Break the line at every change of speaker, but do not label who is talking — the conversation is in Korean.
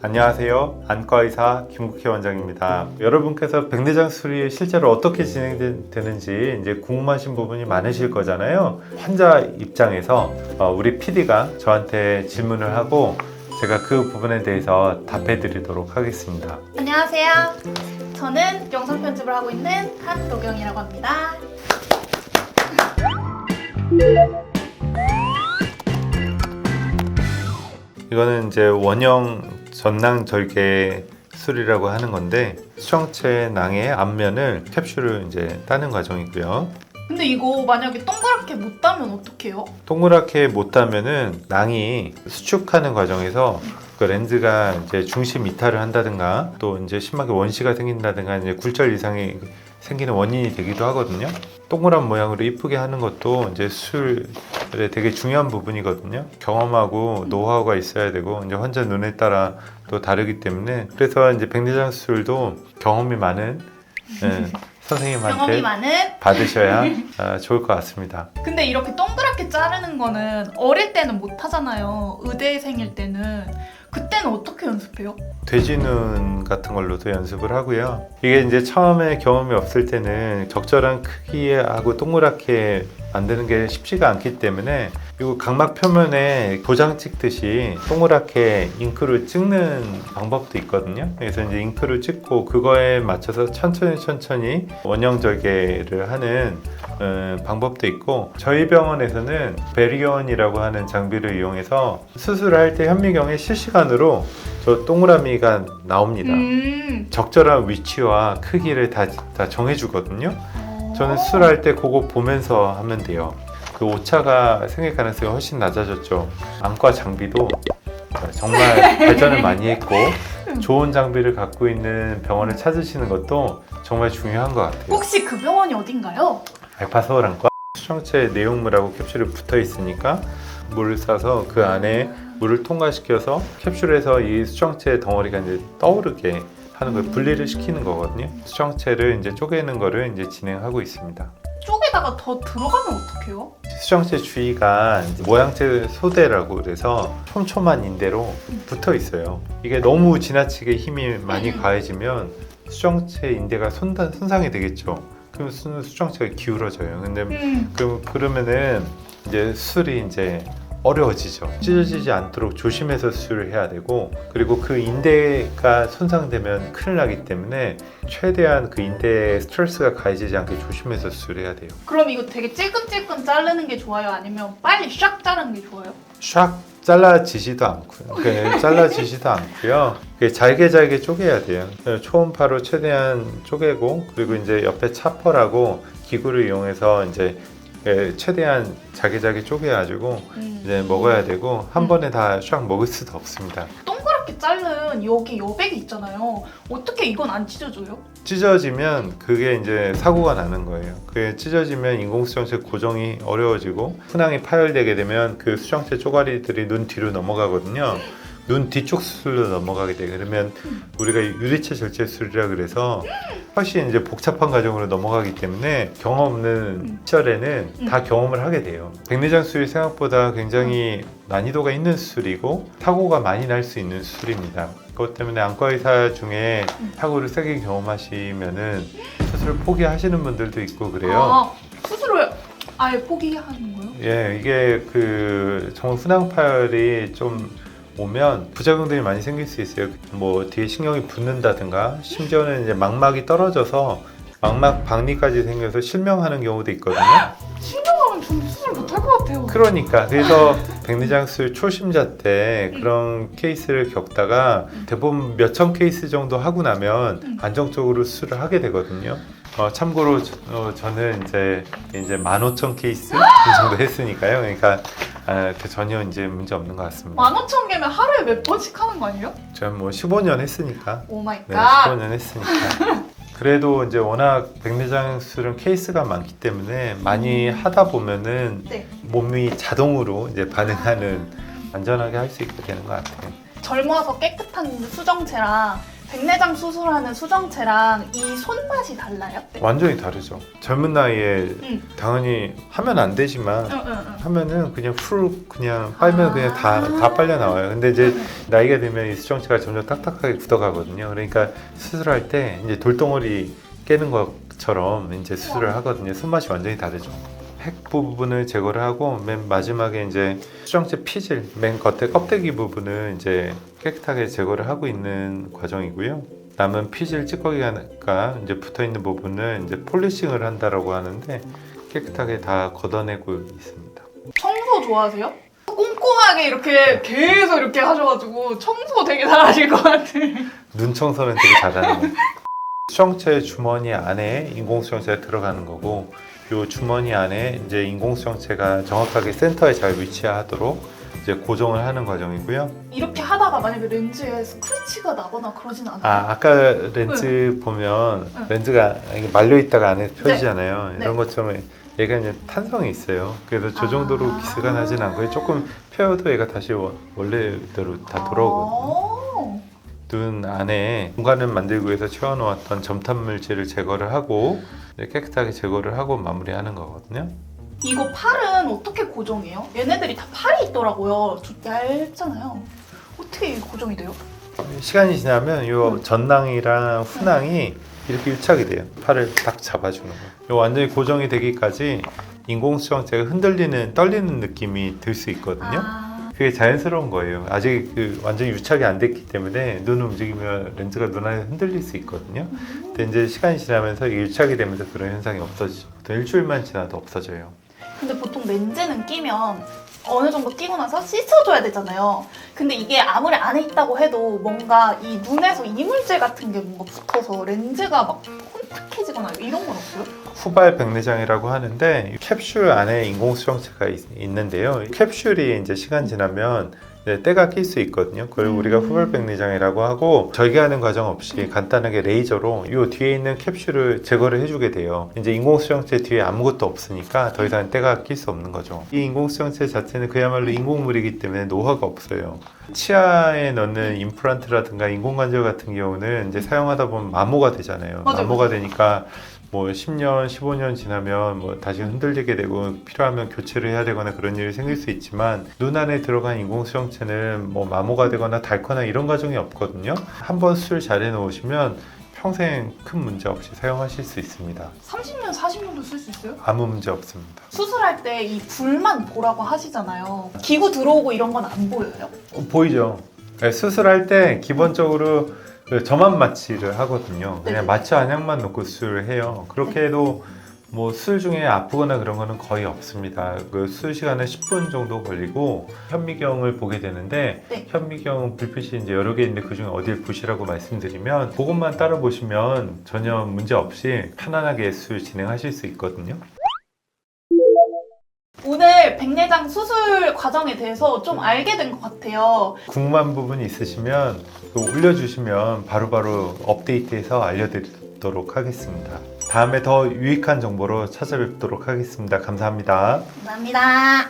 안녕하세요. 안과의사 김국희 원장입니다. 여러분께서 백내장 수술이 실제로 어떻게 진행되는지 이제 궁금하신 부분이 많으실 거잖아요. 환자 입장에서 우리 PD가 저한테 질문을 하고 제가 그 부분에 대해서 답해 드리도록 하겠습니다.
안녕하세요. 저는 영상 편집을 하고 있는 한도경이라고 합니다.
이거는 이제 원형 전낭절개 수술이라고 하는 건데 수정체 낭의 앞면을 캡슐을 이제 따는 과정이고요.
근데 이거 만약에 동그랗게 못 따면 어떡해요?
동그랗게 못 따면은 낭이 수축하는 과정에서 그 렌즈가 이제 중심 이탈을 한다든가 또 이제 심하게 원시가 생긴다든가 이제 굴절 이상이 생기는 원인이 되기도 하거든요. 동그란 모양으로 이쁘게 하는 것도 이제 수술의 되게 중요한 부분이거든요. 경험하고 노하우가 있어야 되고 이제 환자 눈에 따라 또 다르기 때문에 그래서 이제 백내장 수술도 경험이 많은
경험이
선생님한테
많은?
받으셔야 좋을 것 같습니다.
근데 이렇게 동그랗게 자르는 거는 어릴 때는 못 하잖아요. 의대생일 때는. 그때는 어떻게 연습해요?
돼지눈 같은 걸로도 연습을 하고요. 이게 이제 처음에 경험이 없을 때는 적절한 크기하고 동그랗게 만드는 게 쉽지가 않기 때문에 그리고 각막 표면에 도장 찍듯이 동그랗게 잉크를 찍는 방법도 있거든요. 그래서 이제 잉크를 찍고 그거에 맞춰서 천천히 원형 절개를 하는 방법도 있고 저희 병원에서는 베리온이라고 하는 장비를 이용해서 수술할 때 현미경에 실시간으로 저 동그라미가 나옵니다. 적절한 위치와 크기를 다 정해주거든요. 저는 수술할 때 그거 보면서 하면 돼요. 그 오차가 생길 가능성이 훨씬 낮아졌죠. 안과 장비도 정말 발전을 많이 했고 좋은 장비를 갖고 있는 병원을 찾으시는 것도 정말 중요한 것 같아요.
혹시 그 병원이 어딘가요?
알파서울안과 수정체 내용물하고 캡슐이 붙어 있으니까 물을 싸서 그 안에 물을 통과시켜서 캡슐에서 이 수정체 덩어리가 이제 떠오르게 하는 걸 분리를 시키는 거거든요. 수정체를 이제 쪼개는 거를 이제 진행하고 있습니다.
쪽에다가 더 들어가면 어떡해요?
수정체 주위가 이제 모양체 소대라고 그래서 촘촘한 인대로 붙어 있어요. 이게 너무 지나치게 힘이 많이 가해지면 수정체 인대가 손상이 되겠죠. 그럼 수정체가 기울어져요. 근데 그러면은 이제 수술이 이제 어려워지죠. 찢어지지 않도록 조심해서 수술을 해야 되고 그리고 그 인대가 손상되면 큰일 나기 때문에 최대한 그 인대에 스트레스가 가해지지 않게 조심해서 수술해야 돼요.
그럼 이거 되게 찔끔찔끔 자르는 게 좋아요? 아니면 빨리 샥 자르는 게 좋아요?
샥 잘라지지도 않고요. 잘라지지도 않고요. 잘게 쪼개야 돼요. 초음파로 최대한 쪼개고 그리고 이제 옆에 차퍼라고 기구를 이용해서 이제 최대한 잘게 쪼개가지고 이제 먹어야 되고 한 번에 다 샥 먹을 수도 없습니다.
동그랗게 자른 여기 여백이 있잖아요. 어떻게 이건 안 찢어져요?
찢어지면 그게 이제 사고가 나는 거예요. 그게 찢어지면 인공수정체 고정이 어려워지고 funang이 파열되게 되면 그 수정체 쪼가리들이 눈 뒤로 넘어가거든요. 눈 뒤쪽 수술로 넘어가게 돼. 그러면 우리가 유리체 절제 수술이라 그래서 훨씬 이제 복잡한 과정으로 넘어가기 때문에 경험 없는 시절에는 다 경험을 하게 돼요. 백내장 수술이 생각보다 굉장히 난이도가 있는 수술이고 사고가 많이 날 수 있는 수술입니다. 그것 때문에 안과 의사 중에 사고를 세게 경험하시면은 수술 포기하시는 분들도 있고 그래요.
수술을 아예 포기하는 거예요?
예, 이게 정말 funang 파열이 좀 오면 부작용들이 많이 생길 수 있어요. 뭐 뒤에 신경이 붓는다든가 심지어는 이제 망막이 떨어져서 망막 박리까지 생겨서 실명하는 경우도 있거든요.
실명하면 전 수술 못할 것 같아요.
그러니까 그래서 백내장 수술 초심자 때 그런 케이스를 겪다가 대부분 몇천 케이스 정도 하고 나면 안정적으로 수술을 하게 되거든요. 참고로 저는 이제 15,000 케이스 정도 했으니까요. 그러니까 전혀 이제 문제 없는 것 같습니다.
15,000개면 하루에 몇 번씩 하는 거 아니에요?
저는 뭐 15년 했으니까.
오 마이
네,
갓.
15년 했으니까. 그래도 이제 워낙 백내장 수술은 케이스가 많기 때문에 많이 하다 보면은
네.
몸이 자동으로 이제 반응하는 안전하게 할 수 있게 되는 것 같아요.
젊어서 깨끗한 수정체랑 백내장 수술하는 수정체랑 이 손맛이 달라요?
완전히 다르죠. 젊은 나이에
응.
당연히 하면 안 되지만
응.
하면은 그냥 훅 그냥 빨면 그냥 다 빨려 나와요. 근데 이제 나이가 들면 이 수정체가 점점 딱딱하게 굳어가거든요. 그러니까 수술할 때 이제 돌덩어리 깨는 것처럼 이제 수술을 하거든요. 손맛이 완전히 다르죠. 핵 부분을 제거를 하고 맨 마지막에 이제 수정체 피질 맨 겉에 껍데기 부분을 이제 깨끗하게 제거를 하고 있는 과정이고요. 남은 피질 찌꺼기가 이제 붙어 있는 부분을 이제 폴리싱을 한다라고 하는데 깨끗하게 다 걷어내고 있습니다.
청소 좋아하세요? 꼼꼼하게 이렇게 계속 이렇게 하셔가지고 청소 되게 잘하실 것 같아.
눈 청소는 되게 잘하는 거예요. 수정체 주머니 안에 인공수정체가 들어가는 거고, 이 주머니 안에 이제 인공수정체가 정확하게 센터에 잘 위치하도록 이제 고정을 하는 과정이고요.
이렇게 하다가 만약에 렌즈에 스크래치가 나거나 그러진 않아요?
아까 렌즈 보면
응.
렌즈가 이게 말려 있다가 안에 펴지잖아요.
네.
이런 것처럼 얘가 이제 탄성이 있어요. 그래서 저 정도로 기스가 나진 않고요. 조금 펴도 얘가 다시 원래대로 다 돌아오거든요. 눈 안에 공간을 만들기 위해서 채워놓았던 점탑 물질을 제거를 하고 깨끗하게 제거를 하고 마무리하는 거거든요.
이거 팔은 어떻게 고정해요? 얘네들이 다 팔이 있더라고요. 좀 얇잖아요. 어떻게 고정이 돼요?
시간이 지나면 이 전낭이랑 후낭이 이렇게 유착이 돼요. 팔을 딱 잡아주는 거예요. 이 완전히 고정이 되기까지 인공수정체가 떨리는 느낌이 들 수 있거든요. 그게 자연스러운 거예요. 아직 완전히 유착이 안 됐기 때문에 눈을 움직이면 렌즈가 눈 안에 흔들릴 수 있거든요. 근데 이제 시간이 지나면서 이게 유착이 되면서 그런 현상이 없어지죠. 보통 일주일만 지나도 없어져요.
근데 보통 렌즈는 끼면 어느 정도 끼고 나서 씻어줘야 되잖아요. 근데 이게 아무리 안에 있다고 해도 뭔가 이 눈에서 이물질 같은 게 뭔가 붙어서 렌즈가 막 혼탁해지거나 이런 건 없어요?
후발 백내장이라고 하는데 캡슐 안에 인공수정체가 있는데요. 캡슐이 이제 시간 지나면 때가 낄 수 있거든요. 그걸 우리가 후발 백내장이라고 하고 절개하는 과정 없이 간단하게 레이저로 이 뒤에 있는 캡슐을 제거를 해주게 돼요. 이제 인공수정체 뒤에 아무것도 없으니까 더 이상 때가 낄 수 없는 거죠. 이 인공수정체 자체는 그야말로 인공물이기 때문에 노화가 없어요. 치아에 넣는 임플란트라든가 인공관절 같은 경우는 이제 사용하다 보면 마모가 되잖아요.
맞아요.
마모가 되니까 뭐 10년, 15년 지나면 뭐 다시 흔들리게 되고 필요하면 교체를 해야 되거나 그런 일이 생길 수 있지만 눈 안에 들어간 인공수정체는 뭐 마모가 되거나 닳거나 이런 과정이 없거든요. 한번 수술 잘 해놓으시면 평생 큰 문제 없이 사용하실 수 있습니다.
30년, 40년도 쓸 수 있어요?
아무 문제 없습니다.
수술할 때 이 불만 보라고 하시잖아요. 기구 들어오고 이런 건 안 보여요?
보이죠? 네, 수술할 때 기본적으로 점압 마취를 하거든요. 그냥
네.
마취 안약만 놓고 수술을 해요. 그렇게 해도 뭐 수술 중에 아프거나 그런 거는 거의 없습니다. 그 수술 시간은 10분 정도 걸리고 현미경을 보게 되는데
네.
현미경 불빛이 이제 여러 개 있는데 그 중에 어딜 보시라고 말씀드리면 그것만 따라 보시면 전혀 문제 없이 편안하게 수술 진행하실 수 있거든요.
오늘 백내장 수술 과정에 대해서 좀 알게 된 것 같아요.
궁금한 부분이 있으시면 올려주시면 바로바로 업데이트해서 알려드리도록 하겠습니다. 다음에 더 유익한 정보로 찾아뵙도록 하겠습니다. 감사합니다.
감사합니다.